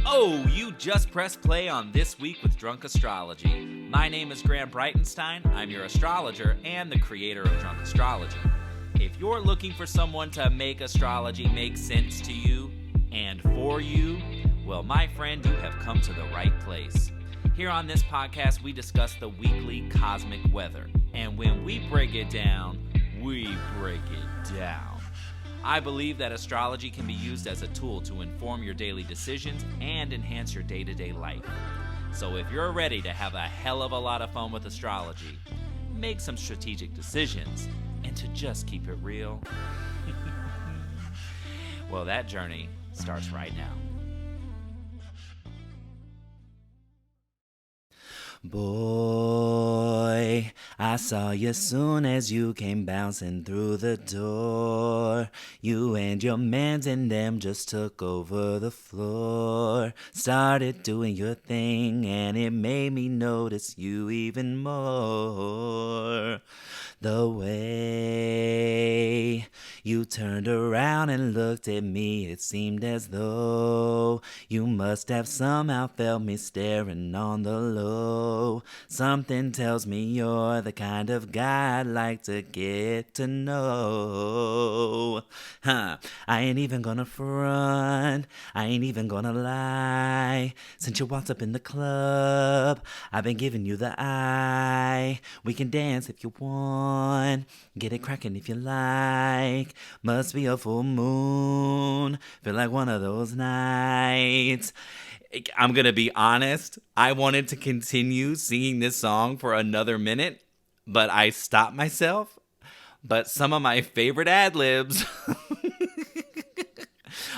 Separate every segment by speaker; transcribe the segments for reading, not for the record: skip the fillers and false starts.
Speaker 1: Oh, you just pressed play on This Week with Drunk Astrology. My name is Graham Breitenstein. I'm your astrologer and the creator of Drunk Astrology. If you're looking for someone to make astrology make sense to you and for you, well, my friend, you have come to the right place. Here on this podcast, we discuss the weekly cosmic weather. And when we break it down, we break it down. I believe that astrology can be used as a tool to inform your daily decisions and enhance your day-to-day life. So if you're ready to have a hell of a lot of fun with astrology, make some strategic decisions, and to just keep it real, well, that journey starts right now. Boy, I saw you soon as you came bouncing through the door. You and your mans and them just took over the floor. Started doing your thing and it made me notice you even more. The way you turned around and looked at me, it seemed as though you must have somehow felt me staring on the low. Something tells me you're the kind of guy I'd like to get to know. I ain't even gonna front, I ain't even gonna lie. Since you walked up in the club, I've been giving you the eye. We can dance if you want, get it crackin' if you like. Must be a full moon, feel like one of those nights. I'm gonna be honest, I wanted to continue singing this song for another minute, but I stopped myself. But some of my favorite ad-libs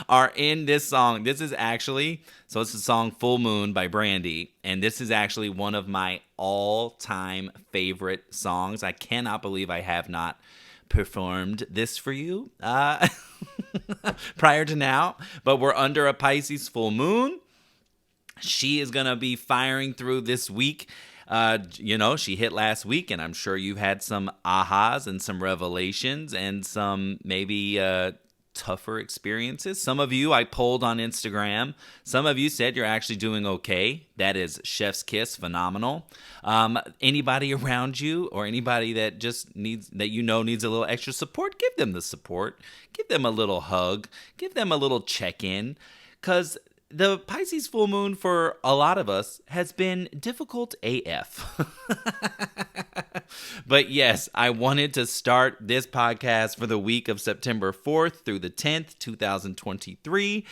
Speaker 1: are in this song. This is actually, so it's the song Full Moon by Brandy, and this is actually one of my all-time favorite songs. I cannot believe I have not performed this for you prior to now, but we're under a Pisces full moon. She is going to be firing through this week. She hit last week, and I'm sure you've had some ahas and some revelations and some maybe tougher experiences. Some of you I polled on Instagram. Some of you said you're actually doing okay. That is chef's kiss, phenomenal. Anybody around you or anybody that just needs a little extra support, give them the support. Give them a little hug. Give them a little check-in, because the Pisces full moon for a lot of us has been difficult AF. But yes, I wanted to start this podcast for the week of September 4th through the 10th, 2023,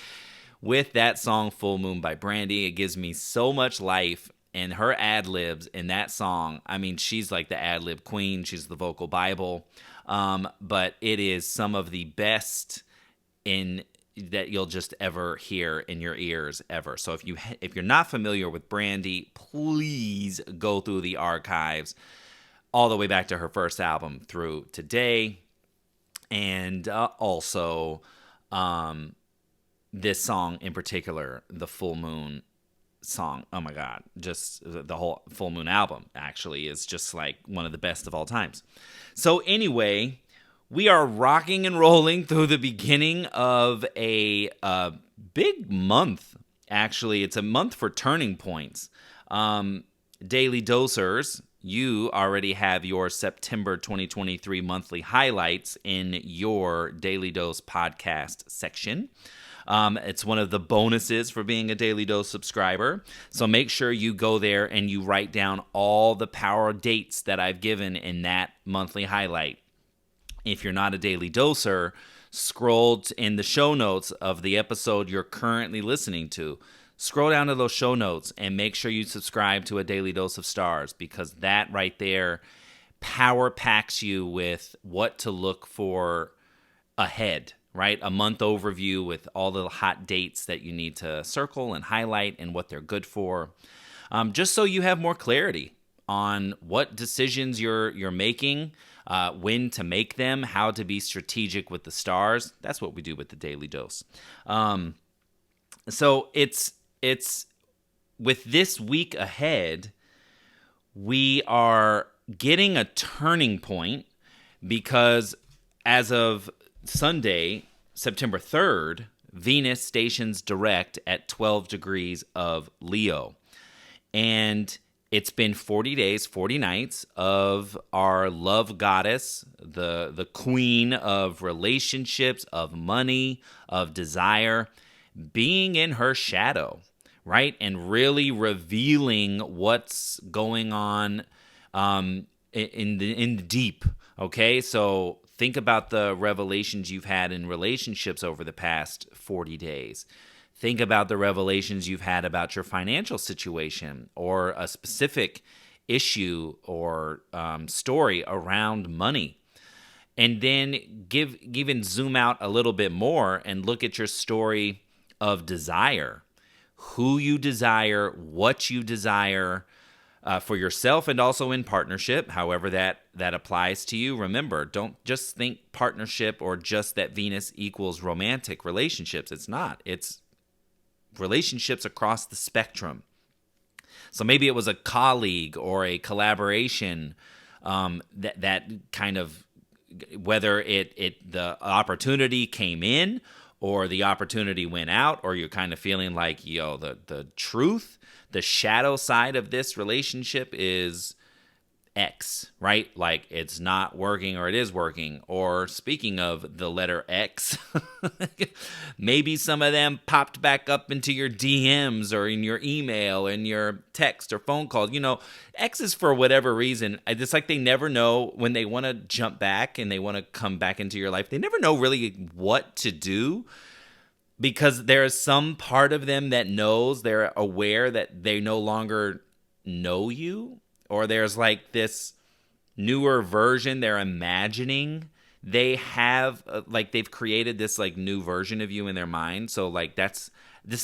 Speaker 1: with that song Full Moon by Brandy. It gives me so much life, and her ad-libs in that song, I mean, she's like the ad-lib queen. She's the vocal Bible. But it is some of the best that you'll just ever hear in your ears ever. So if you're not familiar with Brandy, please go through the archives all the way back to her first album through today. And also this song in particular, the Full Moon song. Oh my God. Just the whole Full Moon album actually is just like one of the best of all times. So anyway, we are rocking and rolling through the beginning of a big month. Actually, it's a month for turning points. Daily Dosers, you already have your September 2023 monthly highlights in your Daily Dose podcast section. It's one of the bonuses for being a Daily Dose subscriber. So make sure you go there and you write down all the power dates that I've given in that monthly highlight. If you're not a Daily Doser, scroll in the show notes of the episode you're currently listening to. Scroll down to those show notes and make sure you subscribe to a Daily Dose of Stars, because that right there power packs you with what to look for ahead, right? A month overview with all the hot dates that you need to circle and highlight and what they're good for, just so you have more clarity on what decisions you're making, when to make them, how to be strategic with the stars. That's what we do with the Daily Dose. So it's with this week ahead, we are getting a turning point, because as of Sunday, September 3rd, Venus stations direct at 12 degrees of Leo. And it's been 40 days, 40 nights of our love goddess, the queen of relationships, of money, of desire, being in her shadow, right? And really revealing what's going on in the deep, okay? So think about the revelations you've had in relationships over the past 40 days. Think about the revelations you've had about your financial situation or a specific issue or story around money. And then even zoom out a little bit more and look at your story of desire. Who you desire, what you desire for yourself and also in partnership, however that applies to you. Remember, don't just think partnership or just that Venus equals romantic relationships. It's not. It's relationships across the spectrum. So maybe it was a colleague or a collaboration that kind of, whether the opportunity came in or the opportunity went out, or you're kind of feeling like, the truth, the shadow side of this relationship is X, right? Like it's not working or it is working. Or speaking of the letter X, maybe some of them popped back up into your DMs or in your email and your text or phone calls. X's for whatever reason. It's like they never know when they want to jump back and they want to come back into your life. They never know really what to do, because there is some part of them that knows, they're aware that they no longer know you. Or there's like this newer version they're imagining. They have, they've created this like new version of you in their mind. So like this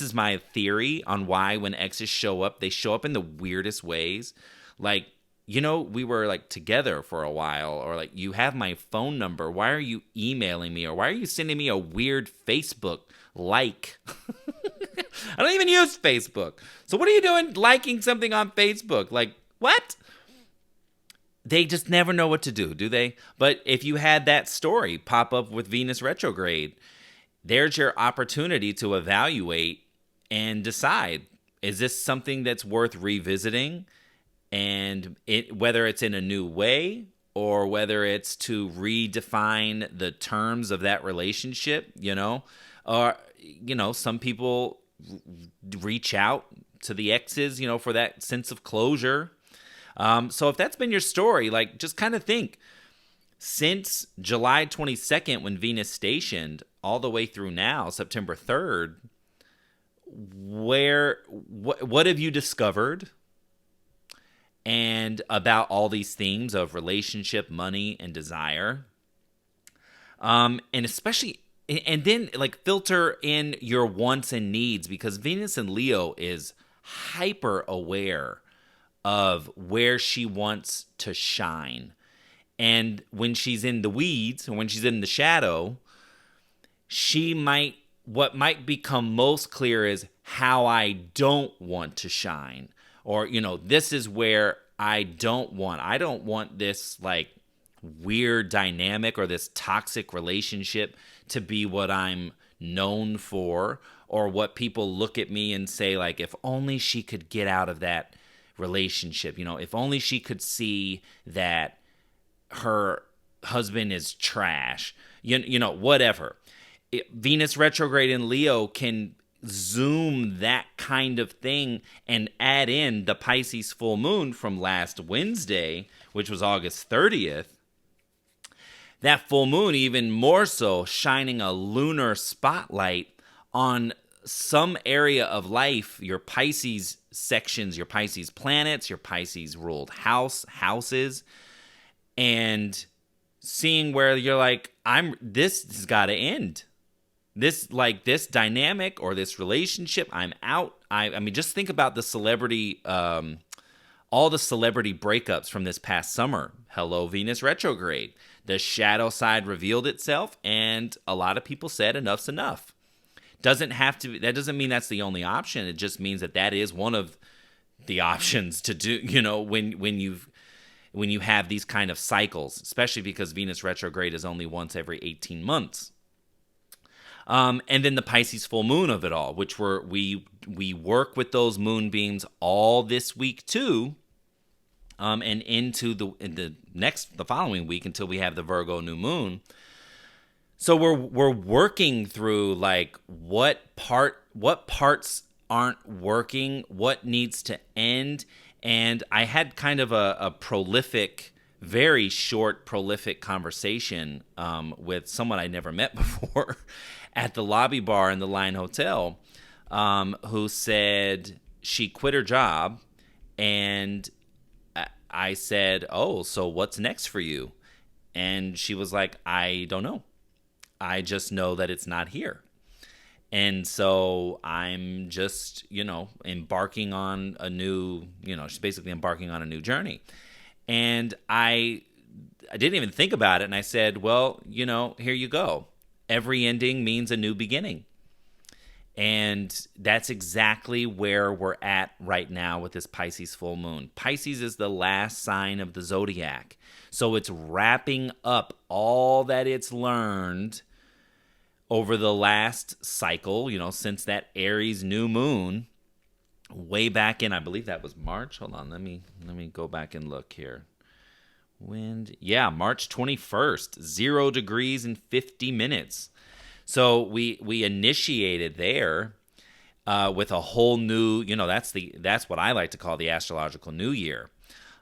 Speaker 1: is my theory on why when exes show up, they show up in the weirdest ways. Like, we were like together for a while, or like, you have my phone number. Why are you emailing me? Or why are you sending me a weird Facebook like? I don't even use Facebook. So what are you doing liking something on Facebook? Like, what? They just never know what to do they? But if you had that story pop up with Venus retrograde, there's your opportunity to evaluate and decide, is this something that's worth revisiting? And whether it's in a new way or whether it's to redefine the terms of that relationship, or, some people reach out to the exes, for that sense of closure. So if that's been your story, like, just kind of think, since July 22nd, when Venus stationed, all the way through now, September 3rd, what have you discovered? And about all these themes of relationship, money, and desire. And especially, and then like filter in your wants and needs, because Venus in Leo is hyper aware of where she wants to shine. And when she's in the weeds, or when she's in the shadow, what might become most clear is how I don't want to shine. Or, this is where I don't want this like weird dynamic or this toxic relationship to be what I'm known for, or what people look at me and say, like, if only she could get out of that relationship, if only she could see that her husband is trash, whatever. Venus retrograde in Leo can zoom that kind of thing and add in the Pisces full moon from last Wednesday, which was August 30th. That full moon even more so shining a lunar spotlight on some area of life, your Pisces sections, your Pisces planets, your Pisces ruled houses, and seeing where you're like, this has got to end. This dynamic or this relationship, I'm out. I mean, just think about the celebrity, all the celebrity breakups from this past summer. Hello, Venus retrograde. The shadow side revealed itself, and a lot of people said enough's enough. That doesn't mean that's the only option. It just means that is one of the options to do, when you have these kind of cycles, especially because Venus retrograde is only once every 18 months. And then the Pisces full moon of it all, which we work with those moonbeams all this week too, and into the following week until we have the Virgo new moon. So we're working through like what parts aren't working, what needs to end. And I had kind of a prolific, very short, prolific conversation with someone I never met before at the lobby bar in the Line Hotel, who said she quit her job. And I said, "Oh, so what's next for you?" And she was like, "I don't know. I just know that it's not here." And so I'm just, embarking on a new, she's basically embarking on a new journey. And I didn't even think about it. And I said, well, here you go. Every ending means a new beginning. And that's exactly where we're at right now with this Pisces full moon. Pisces is the last sign of the zodiac. So it's wrapping up all that it's learned over the last cycle, since that Aries new moon way back in, I believe that was March. Hold on, let me go back and look here. March 21st, 0 degrees and 50 minutes. So we initiated there with a whole new, that's what I like to call the astrological new year,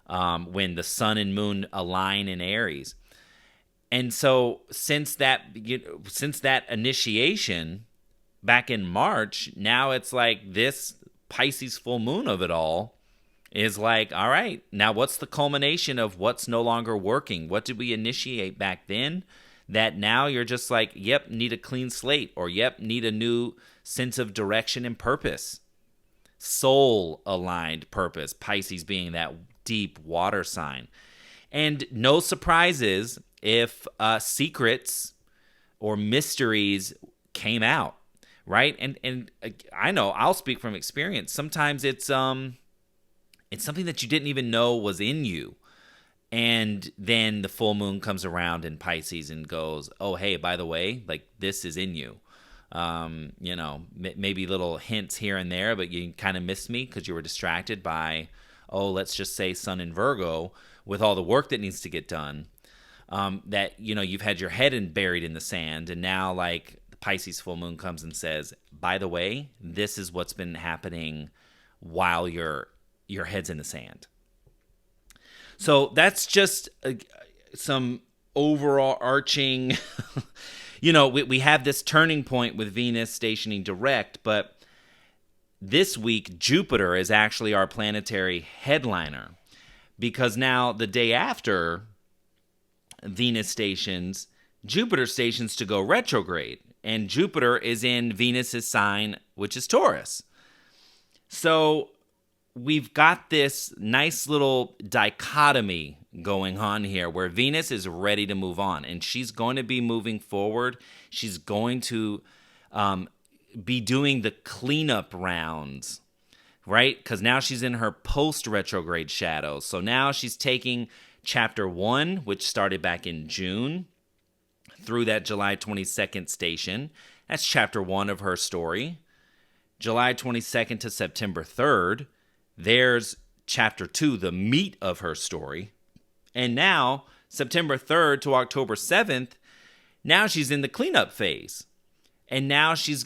Speaker 1: when the sun and moon align in Aries. And so since that initiation back in March, now it's like this Pisces full moon of it all is like, all right, now what's the culmination of what's no longer working? What did we initiate back then that now you're just like, yep, need a clean slate, or yep, need a new sense of direction and purpose? Soul aligned purpose, Pisces being that deep water sign. And no surprises if secrets or mysteries came out, right? And I know, I'll speak from experience. Sometimes it's something that you didn't even know was in you. And then the full moon comes around in Pisces and goes, oh, hey, by the way, like this is in you. Maybe little hints here and there, but you kind of missed me because you were distracted by, let's just say Sun in Virgo with all the work that needs to get done. That, you've had your head buried in the sand, and now like the Pisces full moon comes and says, by the way, this is what's been happening while your head's in the sand. So that's just some overall arching, we have this turning point with Venus stationing direct, but this week Jupiter is actually our planetary headliner, because now the day after Venus stations, Jupiter stations to go retrograde, and Jupiter is in Venus's sign, which is Taurus. So we've got this nice little dichotomy going on here where Venus is ready to move on, and she's going to be moving forward. She's going to be doing the cleanup rounds, right? Because now she's in her post-retrograde shadows. So now she's taking Chapter 1, which started back in June, through that July 22nd station. That's Chapter 1 of her story. July 22nd to September 3rd, there's Chapter 2, the meat of her story. And now, September 3rd to October 7th, now she's in the cleanup phase. And now she's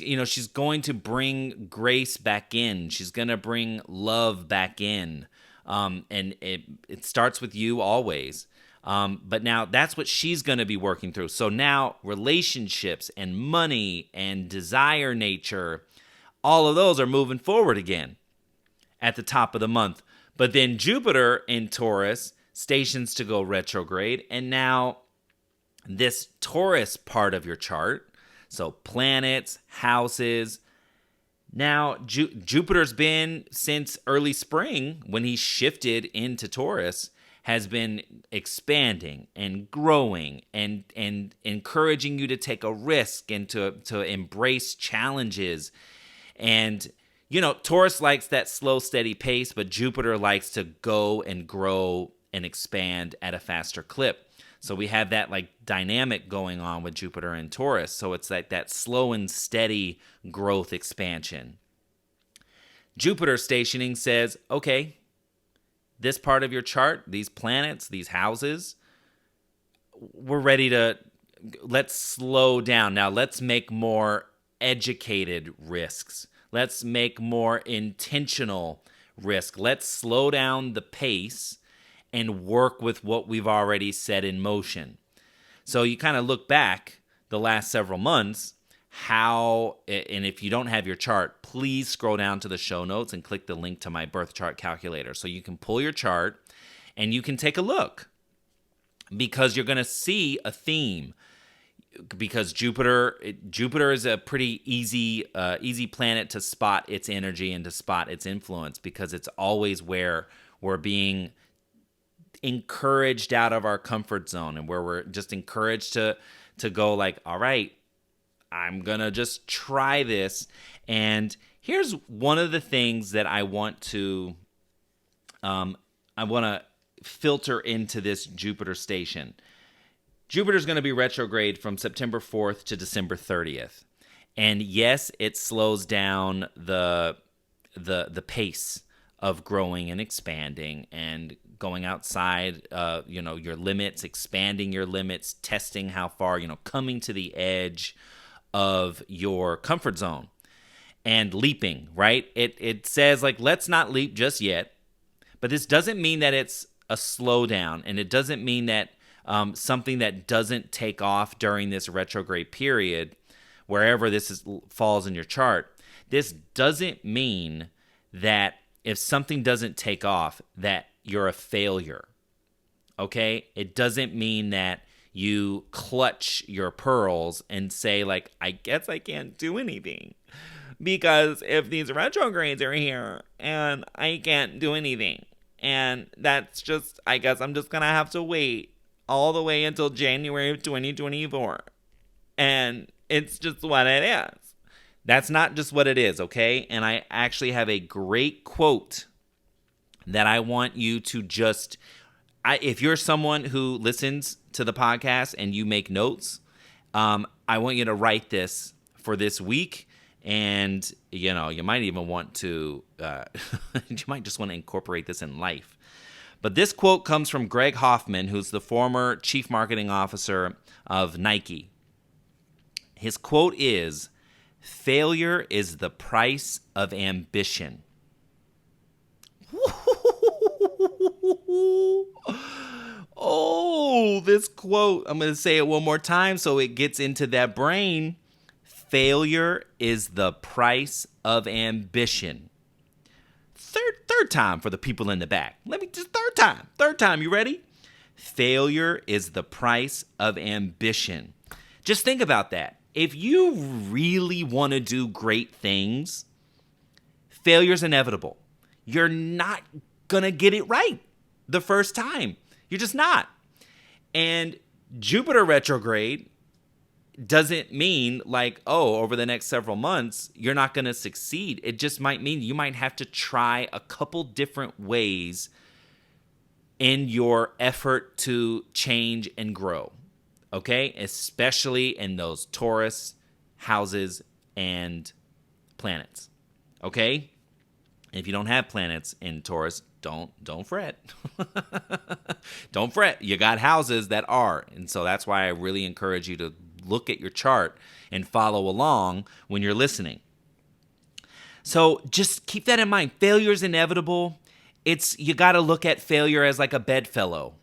Speaker 1: going to bring grace back in. She's going to bring love back in. And it starts with you always. But now that's what she's going to be working through. So now relationships and money and desire nature, all of those are moving forward again at the top of the month. But then Jupiter in Taurus stations to go retrograde. And now this Taurus part of your chart, so planets, houses. Now, Jupiter's been, since early spring, when he shifted into Taurus, has been expanding and growing and encouraging you to take a risk and to embrace challenges. And, Taurus likes that slow, steady pace, but Jupiter likes to go and grow and expand at a faster clip. So we have that like dynamic going on with Jupiter and Taurus. So it's like that slow and steady growth expansion. Jupiter stationing says, okay, this part of your chart, these planets, these houses, we're ready to, let's slow down. Now let's make more educated risks. Let's make more intentional risk. Let's slow down the pace and work with what we've already set in motion. So you kind of look back the last several months, and if you don't have your chart, please scroll down to the show notes and click the link to my birth chart calculator so you can pull your chart and you can take a look, because you're going to see a theme. Because Jupiter is a pretty easy planet to spot its energy and to spot its influence, because it's always where we're being encouraged out of our comfort zone, and where we're just encouraged to go like, all right, I'm gonna just try this. And here's one of the things that I want to filter into this Jupiter station. Jupiter's going to be retrograde from September 4th to December 30th. And yes, it slows down the pace of growing and expanding and going outside your limits, expanding your limits, testing how far, coming to the edge of your comfort zone and leaping, right? It says like, let's not leap just yet. But this doesn't mean that it's a slowdown, and it doesn't mean that something that doesn't take off during this retrograde period, wherever falls in your chart. This doesn't mean that if something doesn't take off, that you're a failure, okay? It doesn't mean that you clutch your pearls and say, like, I guess I can't do anything, because if these retrogrades are here and I can't do anything, and that's just, I guess I'm just going to have to wait all the way until January of 2024. And it's just what it is. That's not just what it is, okay? And I actually have a great quote that I want you to just, if you're someone who listens to the podcast and you make notes, I want you to write this for this week. And, you might even want to, you might just want to incorporate this in life. But this quote comes from Greg Hoffman, who's the former chief marketing officer of Nike. His quote is, "Failure is the price of ambition." Oh, this quote, I'm going to say it one more time so it gets into that brain. Failure is the price of ambition. Third time for the people in the back. Third time. You ready? Failure is the price of ambition. Just think about that. If you really want to do great things, failure's inevitable. You're not going to get it right the first time. You're just not. And Jupiter retrograde doesn't mean like, over the next several months, you're not going to succeed. It just might mean you might have to try a couple different ways in your effort to change and grow, okay? Especially in those Taurus houses and planets, okay? If you don't have planets in Taurus, don't fret. Don't fret. You got houses that are. And so that's why I really encourage you to look at your chart and follow along when you're listening. So just keep that in mind. Failure is inevitable. You got to look at failure as like a bedfellow.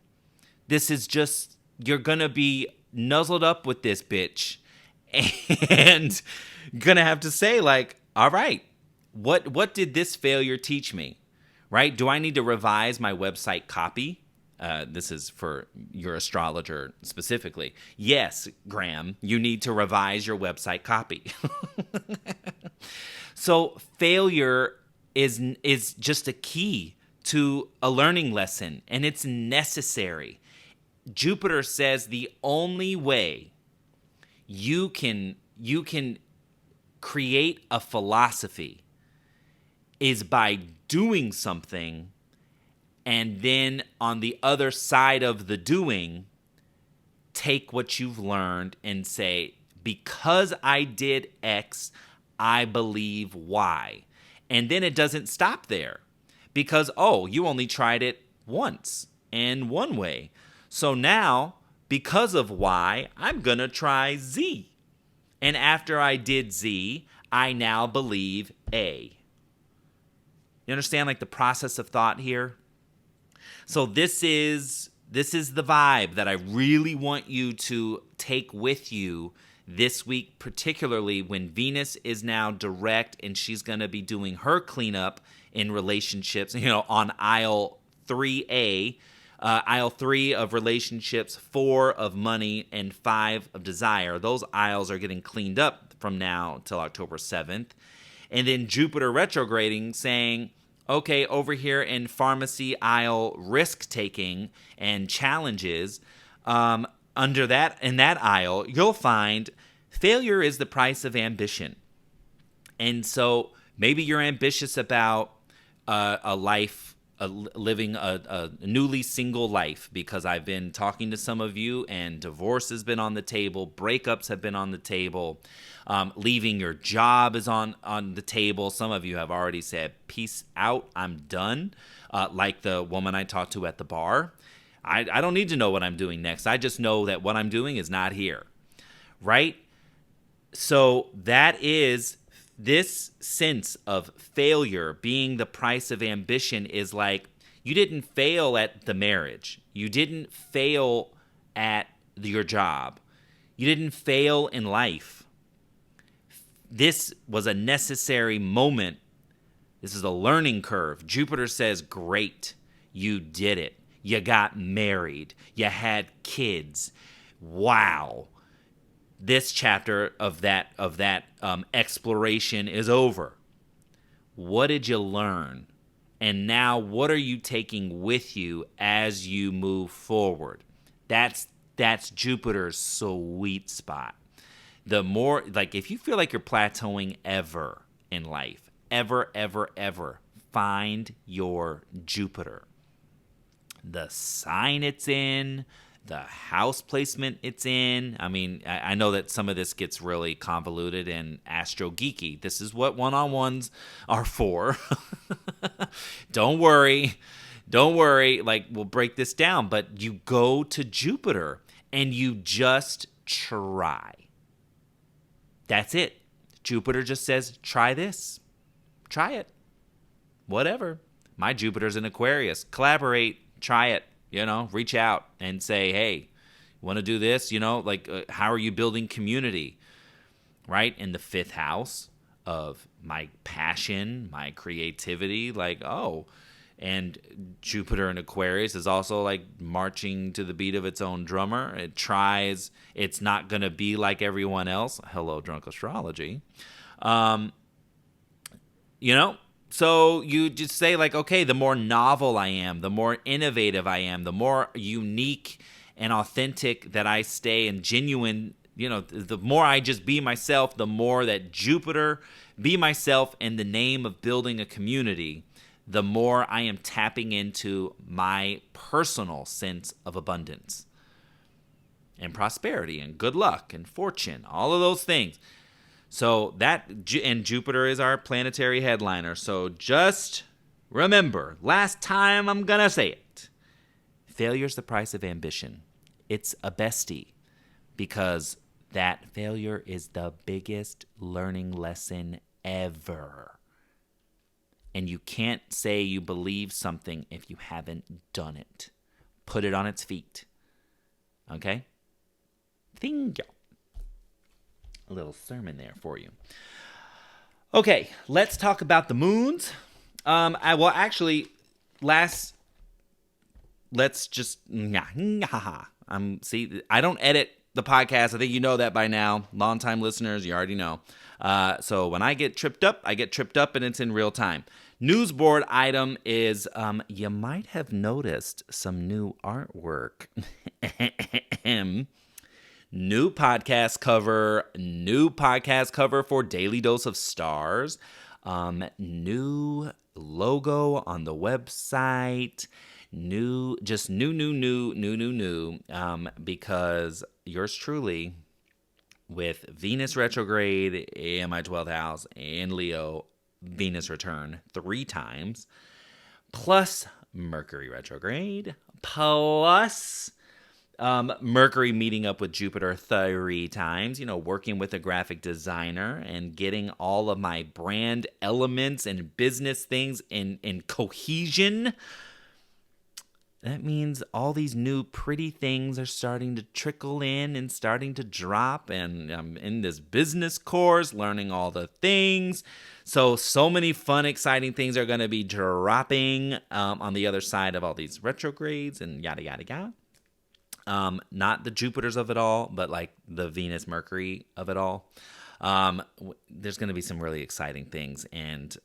Speaker 1: This is just, you're going to be nuzzled up with this bitch and going to have to say like, all right, what did this failure teach me? Right? Do I need to revise my website copy? This is for your astrologer specifically. Yes, Graham, you need to revise your website copy. So failure is just a key to a learning lesson, and it's necessary. Jupiter says the only way you can create a philosophy is by doing something, and then on the other side of the doing, take what you've learned and say, because I did X, I believe Y. And then it doesn't stop there because, you only tried it once and one way. So now, because of Y, I'm going to try Z. And after I did Z, I now believe A. You understand like the process of thought here? So this is the vibe that I really want you to take with you this week, particularly when Venus is now direct and she's going to be doing her cleanup in relationships, on aisle 3A, aisle 3 of relationships, 4 of money, and 5 of desire. Those aisles are getting cleaned up from now till October 7th. And then Jupiter retrograding saying, okay, over here in pharmacy aisle risk-taking and challenges, under that, in that aisle, you'll find failure is the price of ambition. And so maybe you're ambitious about living a newly single life, because I've been talking to some of you and divorce has been on the table, breakups have been on the table, leaving your job is on the table. Some of you have already said, peace out, I'm done, like the woman I talked to at the bar. I don't need to know what I'm doing next. I just know that what I'm doing is not here, right? So that is this sense of failure being the price of ambition is like, you didn't fail at the marriage. You didn't fail at your job. You didn't fail in life. This was a necessary moment. This is a learning curve. Jupiter says, great, you did it. You got married. You had kids. Wow. This chapter of that exploration is over. What did you learn? And now what are you taking with you as you move forward? That's Jupiter's sweet spot. The more, like, if you feel like you're plateauing ever in life, ever, find your Jupiter. The sign it's in, the house placement it's in. I mean, I know that some of this gets really convoluted and astro-geeky. This is what one-on-ones are for. Don't worry. Like, we'll break this down. But you go to Jupiter and you just try. That's it. Jupiter just says, try this. Try it. Whatever. My Jupiter's in Aquarius. Collaborate. Try it. Reach out and say, hey, want to do this? How are you building community? Right? In the 5th house of my passion, my creativity, and Jupiter in Aquarius is also like marching to the beat of its own drummer. It tries, it's not going to be like everyone else. Hello, Drunk Astrology. So you just say okay, the more novel I am, the more innovative I am, the more unique and authentic that I stay and genuine, the more I just be myself, the more that Jupiter, be myself in the name of building a community, the more I am tapping into my personal sense of abundance and prosperity and good luck and fortune, all of those things. So and Jupiter is our planetary headliner. So just remember, last time I'm going to say it, failure's the price of ambition. It's a bestie, because that failure is the biggest learning lesson ever. And you can't say you believe something if you haven't done it. Put it on its feet. Okay? Thank you. A little sermon there for you. Okay, let's talk about the moons. See, I don't edit the podcast. I think you know that by now. Long-time listeners, you already know. So when I get tripped up, and it's in real time. News board item is, you might have noticed some new artwork. New podcast cover for Daily Dose of Stars. New logo on the website. just new, because yours truly, with Venus retrograde in my 12th house in Leo, Venus return 3 times, plus Mercury retrograde, plus Mercury meeting up with Jupiter 3 times, working with a graphic designer and getting all of my brand elements and business things in cohesion. That means all these new pretty things are starting to trickle in and starting to drop. And I'm in this business course learning all the things. So many fun, exciting things are going to be dropping on the other side of all these retrogrades and yada, yada, yada. Not the Jupiters of it all, but like the Venus, Mercury of it all. There's going to be some really exciting things. And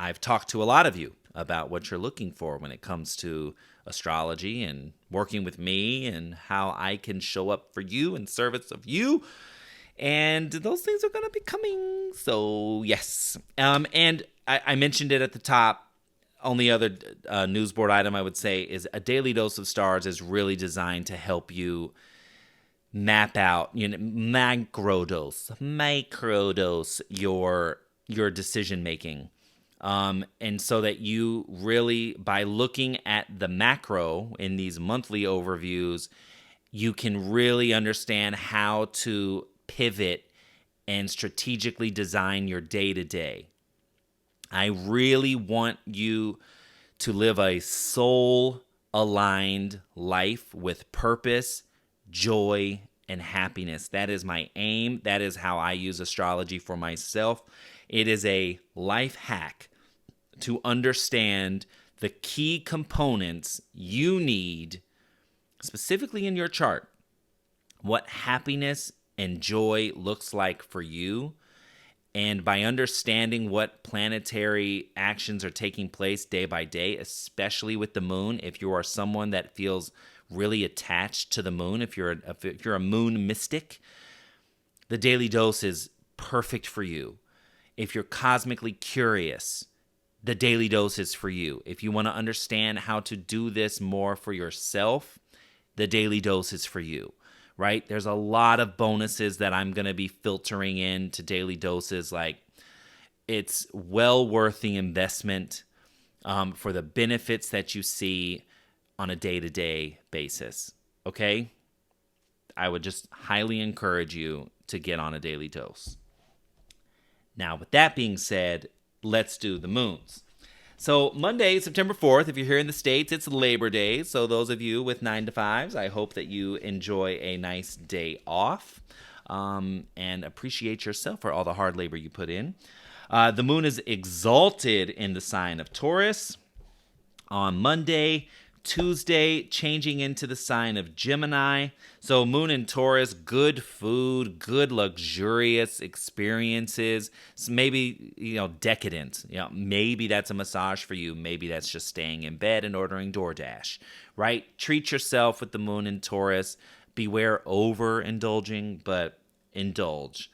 Speaker 1: I've talked to a lot of you about what you're looking for when it comes to astrology and working with me and how I can show up for you in service of you. And those things are going to be coming. So, yes. And I mentioned it at the top. Only other news board item I would say is a daily dose of stars is really designed to help you map out, microdose your decision making. And so that you really, by looking at the macro in these monthly overviews, you can really understand how to pivot and strategically design your day-to-day. I really want you to live a soul-aligned life with purpose, joy, and happiness. That is my aim. That is how I use astrology for myself. It is a life hack to understand the key components you need, specifically in your chart, what happiness and joy looks like for you. And by understanding what planetary actions are taking place day by day, especially with the moon, if you are someone that feels really attached to the moon, if you're a moon mystic, the daily dose is perfect for you. If you're cosmically curious, the daily dose is for you. If you want to understand how to do this more for yourself, the daily dose is for you, right? There's a lot of bonuses that I'm going to be filtering into daily doses. Like, it's well worth the investment for the benefits that you see on a day-to-day basis, okay? I would just highly encourage you to get on a daily dose. Now, with that being said, let's do the moons. So Monday, September 4th, if you're here in the States, it's Labor Day. So those of you with 9 to 5s, I hope that you enjoy a nice day off and appreciate yourself for all the hard labor you put in. The moon is exalted in the sign of Taurus on Monday. Tuesday, changing into the sign of Gemini. So moon in Taurus, good food, good luxurious experiences. So maybe, decadent. Maybe that's a massage for you. Maybe that's just staying in bed and ordering DoorDash, right? Treat yourself with the moon in Taurus. Beware overindulging, but indulge.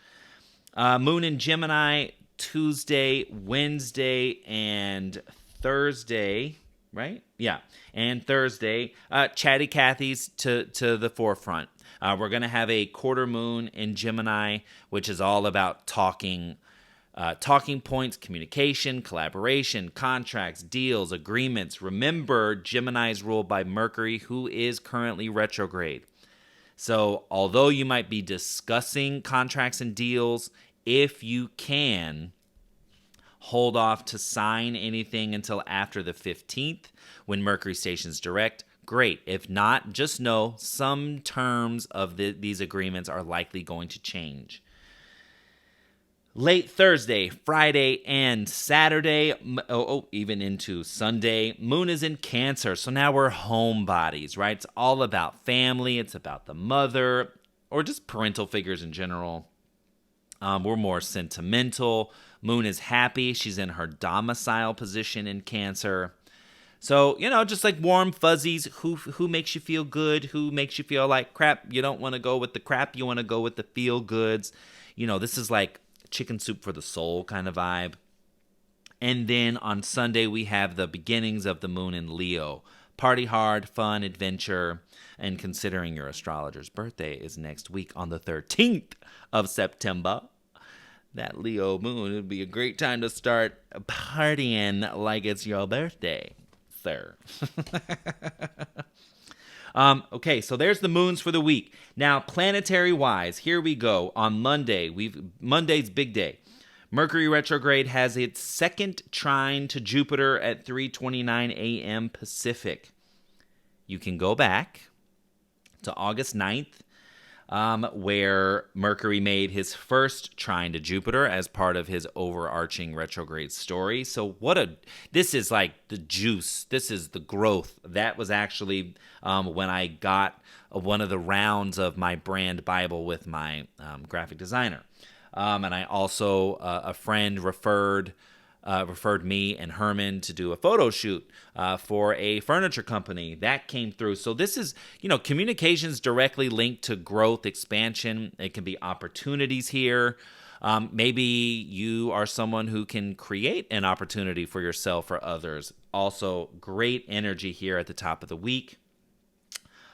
Speaker 1: Moon in Gemini, Tuesday, Wednesday, and Thursday, right? Yeah. And Thursday, Chatty Cathy's to the forefront. We're going to have a quarter moon in Gemini, which is all about talking points, communication, collaboration, contracts, deals, agreements. Remember, Gemini is ruled by Mercury, who is currently retrograde. So although you might be discussing contracts and deals, if you can, hold off to sign anything until after the 15th when Mercury stations direct. Great. If not, just know some terms of these agreements are likely going to change. Late Thursday, Friday, and Saturday, even into Sunday, moon is in Cancer. So now we're homebodies, right? It's all about family. It's about the mother or just parental figures in general. We're more sentimental. Moon is happy. She's in her domicile position in Cancer. So, just like warm fuzzies, who makes you feel good, who makes you feel like crap. You don't want to go with the crap. You want to go with the feel goods. This is like chicken soup for the soul kind of vibe. And then on Sunday, we have the beginnings of the moon in Leo. Party hard, fun, adventure. And considering your astrologer's birthday is next week on the 13th of September, that Leo moon, it would be a great time to start partying like it's your birthday, sir. Okay, so there's the moons for the week. Now, planetary-wise, here we go. On Monday, Monday's big day. Mercury retrograde has its second trine to Jupiter at 3:29 a.m. Pacific. You can go back to August 9th, where Mercury made his first trine to Jupiter as part of his overarching retrograde story. So this is like the juice. This is the growth. That was actually when I got one of the rounds of my brand Bible with my graphic designer. And I also, a friend referred me and Herman to do a photo shoot for a furniture company. That came through. So this is, communications directly linked to growth, expansion. It can be opportunities here. Maybe you are someone who can create an opportunity for yourself or others. Also, great energy here at the top of the week.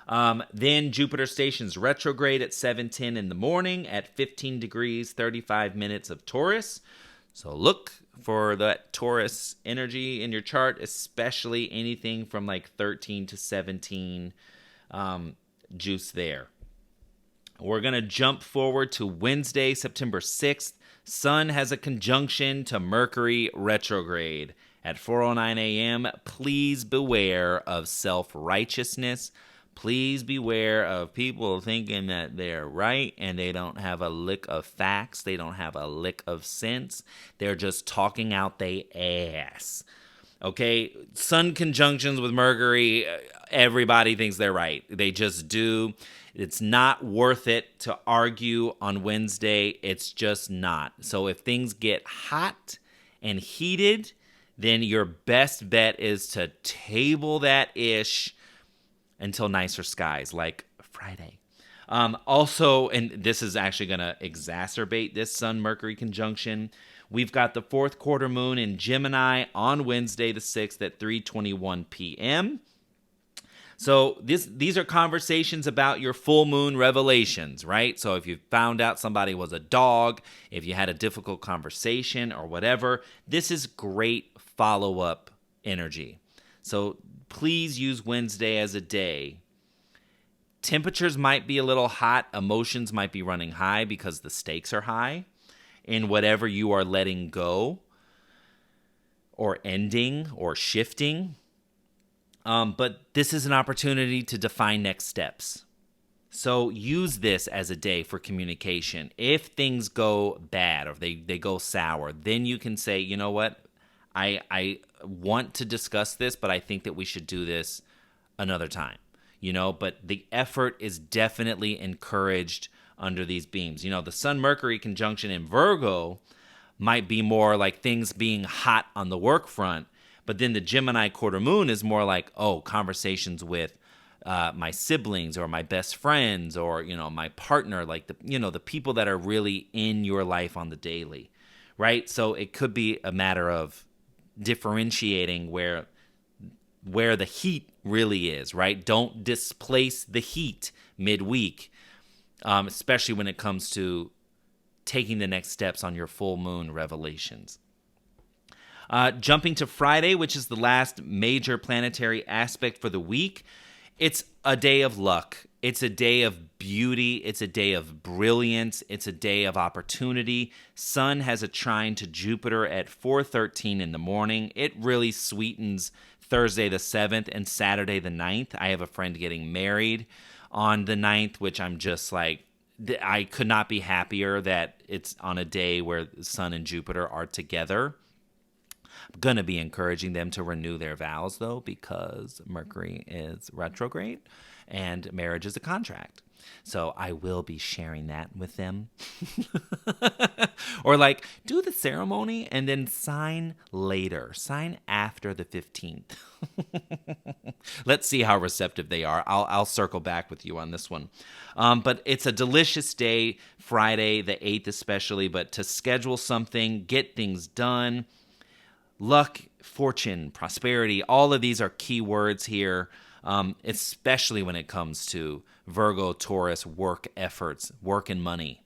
Speaker 1: Then Jupiter stations retrograde at 7:10 in the morning at 15 degrees, 35 minutes of Taurus. So look for that Taurus energy in your chart, especially anything from like 13 to 17 juice there. We're going to jump forward to Wednesday, September 6th. Sun has a conjunction to Mercury retrograde at 4:09 a.m. Please beware of self-righteousness. Please beware of people thinking that they're right and they don't have a lick of facts. They don't have a lick of sense. They're just talking out their ass. Okay? Sun conjunctions with Mercury, everybody thinks they're right. They just do. It's not worth it to argue on Wednesday. It's just not. So if things get hot and heated, then your best bet is to table that ish until nicer skies, like Friday. Also, and this is actually going to exacerbate this Sun-Mercury conjunction, we've got the fourth quarter moon in Gemini on Wednesday the 6th at 3:21 p.m. So these are conversations about your full moon revelations, right? So if you found out somebody was a dog, if you had a difficult conversation or whatever, this is great follow-up energy. So please use Wednesday as a day. Temperatures might be a little hot. Emotions might be running high because the stakes are high in whatever you are letting go or ending or shifting. But this is an opportunity to define next steps. So use this as a day for communication. If things go bad or they go sour, then you can say, you know what? I want to discuss this, but I think that we should do this another time, but the effort is definitely encouraged under these beams. The Sun-Mercury conjunction in Virgo might be more like things being hot on the work front, but then the Gemini quarter moon is more like, conversations with my siblings or my best friends or, my partner, like the people that are really in your life on the daily, right? So it could be a matter of differentiating where the heat really is, right? Don't displace the heat midweek, especially when it comes to taking the next steps on your full moon revelations. Jumping to Friday, which is the last major planetary aspect for the week, it's a day of luck. It's a day of beauty. It's a day of brilliance. It's a day of opportunity. Sun has a trine to Jupiter at 4:13 in the morning. It really sweetens Thursday the 7th and Saturday the 9th. I have a friend getting married on the 9th, which I'm just like, I could not be happier that it's on a day where Sun and Jupiter are together. I'm going to be encouraging them to renew their vows, though, because Mercury is retrograde and marriage is a contract. So I will be sharing that with them. Or do the ceremony and then sign later. Sign after the 15th. Let's see how receptive they are. I'll circle back with you on this one. But it's a delicious day, Friday the 8th especially, but to schedule something, get things done, luck, fortune, prosperity. All of these are key words here, especially when it comes to Virgo, Taurus, work efforts, work and money.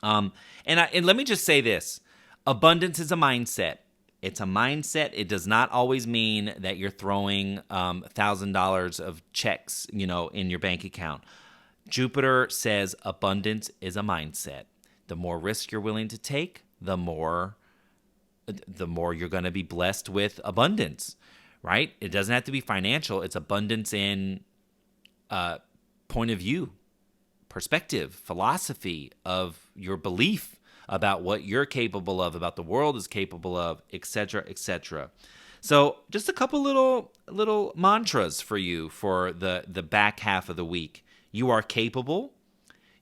Speaker 1: And let me just say this. Abundance is a mindset. It's a mindset. It does not always mean that you're throwing $1,000 of checks, in your bank account. Jupiter says abundance is a mindset. The more risk you're willing to take, the more you're going to be blessed with abundance, right? It doesn't have to be financial. It's abundance in point of view, perspective, philosophy of your belief about what you're capable of, about the world is capable of, etc., etc. So just a couple little mantras for you for the back half of the week. You are capable.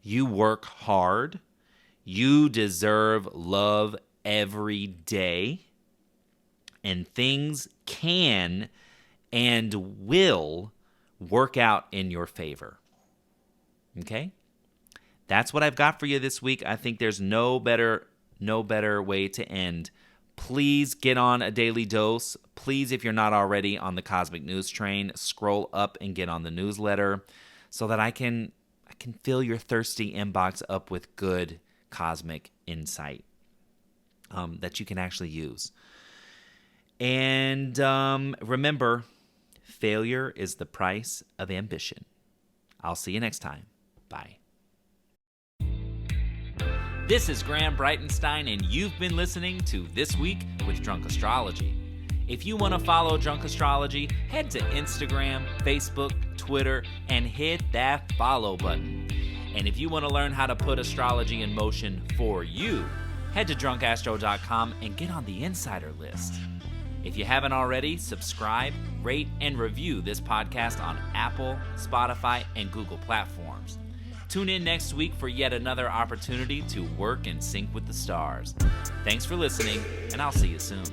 Speaker 1: You work hard. You deserve love every day. And things can and will work out in your favor. Okay? That's what I've got for you this week. I think there's no better way to end. Please get on a daily dose. Please, if you're not already on the Cosmic News Train, scroll up and get on the newsletter so that I can fill your thirsty inbox up with good cosmic insight that you can actually use. And remember, failure is the price of ambition. I'll see you next time. Bye. This is Graham Breitenstein, and you've been listening to This Week with Drunk Astrology. If you want to follow Drunk Astrology, head to Instagram, Facebook, Twitter, and hit that follow button. And if you want to learn how to put astrology in motion for you, head to drunkastro.com and get on the insider list. If you haven't already, subscribe, rate, and review this podcast on Apple, Spotify, and Google platforms. Tune in next week for yet another opportunity to work in sync with the stars. Thanks for listening, and I'll see you soon.